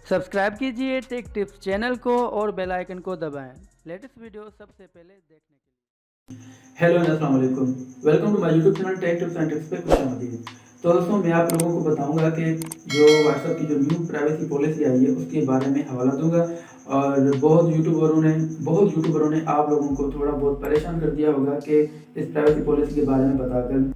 Subscribe कीजिए take tips channel को और बेल आइकन को दबाएं लेटेस्ट वीडियो सबसे पहले देखने के लिए। हेलो अस्सलाम वालेकुम, welcome to my YouTube channel tech tips and tricks पे खुश आमदीद। तो दोस्तों, मैं आप लोगों को बताऊंगा कि जो व्हाट्सएप की जो न्यू प्राइवेसी पॉलिसी आई है उसके बारे में हवाला दूंगा। और बहुत यूट्यूबरों ने आप लोगों को थोड़ा बहुत परेशान कर दिया होगा कि इस प्राइवेसी पॉलिसी के बारे में बताकर,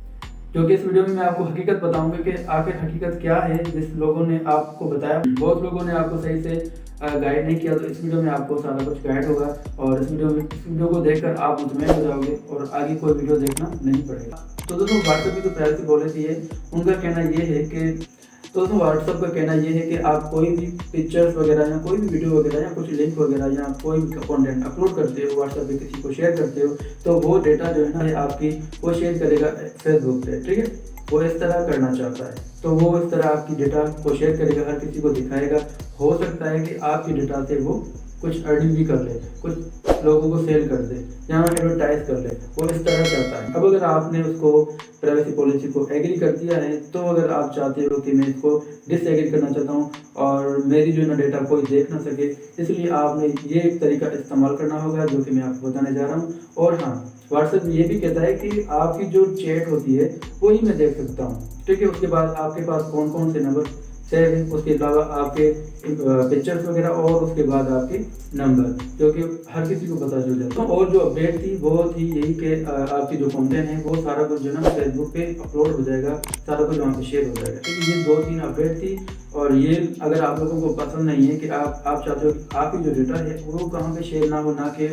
क्योंकि इस वीडियो में मैं आपको हकीकत बताऊंगा कि आखिर हकीकत क्या है। जिस लोगों ने आपको बताया, बहुत लोगों ने आपको सही से गाइड नहीं किया, तो इस वीडियो में आपको सारा कुछ गाइड होगा और इस वीडियो को देखकर आप मुतमईन हो जाओगे और आगे कोई वीडियो देखना नहीं पड़ेगा। तो दोस्तों, व्हाट्सएप की जो प्राइवेसी पॉलिसी है उनका कहना ये है कि दोस्तों व्हाट्सएप का कहना ये है कि आप कोई भी पिक्चर्स वगैरह या कोई भी वीडियो वगैरह या कुछ लिंक वगैरह या कोई भी कंटेंट अपलोड करते हो, व्हाट्सएप पे किसी को शेयर करते हो, तो वो डेटा जो है ना आपकी वो शेयर करेगा फेसबुक पे। ठीक है, वो इस तरह करना चाहता है, तो वो इस तरह आपकी डेटा को शेयर करेगा, हर किसी को दिखाएगा। हो सकता है कि आपकी डेटा से वो कुछ अर्निंग भी कर ले, कुछ लोगों को सेल कर दे या एडवर्टाइज कर ले, वो इस तरह चाहता है। अब अगर आपने उसको प्राइवेसी पॉलिसी को एग्री कर दिया है, तो अगर आप चाहते हो कि मैं इसको डिसएग्री करना चाहता हूँ और मेरी जो है ना डेटा कोई देख ना सके, इसलिए आपने ये एक तरीका इस्तेमाल करना होगा जो कि मैं आपको बताने जा रहा हूँ। और हाँ, व्हाट्सएप ये भी कहता है कि आपकी जो चैट होती है वही मैं देख सकता हूँ। ठीक है, उसके बाद आपके पास कौन कौन से नंबर सेव है, उसके अलावा आपके पिक्चर्स वगैरह और उसके बाद आपके नंबर, जो कि हर किसी को पता चल जाता है। और जो अपडेट थी वो थी यही कि आपकी जो कंटेंट है वो सारा कुछ जो है ना फेसबुक पे अपलोड हो जाएगा, सारा कुछ वहाँ पे शेयर हो जाएगा। ठीक है, ये 2-3 अपडेट थी। और ये अगर आप लोगों को पसंद नहीं है कि आप चाहते हो कि आपकी जो डेटा है वो कहाँ पे शेयर ना हो, ना कि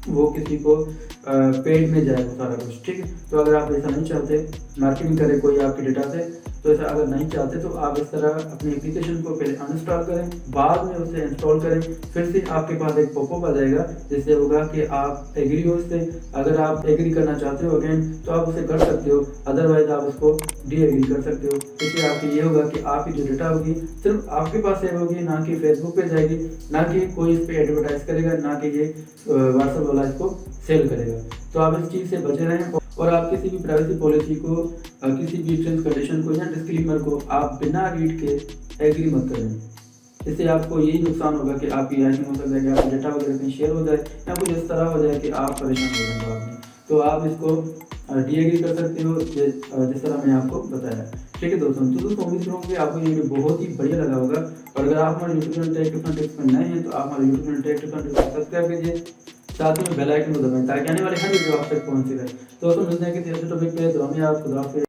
वो किसी को पेड में जाए वो सारा कुछ। ठीक है, तो अगर आप ऐसा नहीं चाहते, मार्केटिंग करे कोई आपके डेटा से, तो ऐसा अगर नहीं चाहते तो आप इस तरह अपनी एप्लीकेशन को पहले अनइंस्टॉल करें, बाद में उसे इंस्टॉल करें। फिर से आपके पास एक पॉपअप आ जाएगा जिससे होगा कि आप एग्री हो इससे। अगर आप एग्री करना चाहते हो अगेन तो आप उसे कर सकते हो, अदरवाइज आप उसको डी एग्री कर सकते हो। इससे आपकी ये होगा कि आपकी जो डेटा होगी सिर्फ आपके पास सेव होगी, ना कि फेसबुक पे जाएगी, ना कि कोई इस पर एडवर्टाइज करेगा, ना कि ये व्हाट्सएप वाला इसको सेल करेगा। तो आप इस चीज़ से बचे रहें और आप किसी भी प्राइवेसी पॉलिसी को, किसी भी टर्म्स कंडीशन को या डिस्क्लेमर को आप बिना रीड के एग्री मत करें। इससे आपको यही नुकसान होगा कि आपकी हैकिंग हो सकता है कि आपका डेटा वगैरह कहीं शेयर हो जाए या कुछ इस तरह हो जाए कि आप परेशान हो जाए बाद में। तो आप इसको डी एग्री कर सकते हो जिस तरह मैंने आपको बताया। ठीक है दोस्तों, तो दोस्तों उम्मीद करूँगा कि आपको ये वीडियो बहुत ही बढ़िया लगा होगा। और अगर आप हमारे YouTube channel tech tips and tricks में नए हैं तो आप हमारे YouTube channel tech tips and tricks को सब्सक्राइब कीजिए, साथ ही में बेल आइकन को दबाएं ताकि आने वाले हर वीडियो आप तक पहुंच सके। तो दोस्तों मिलते हैं किसी अच्छे टॉपिक पे। दुआ में आप खुदा हाफिज़।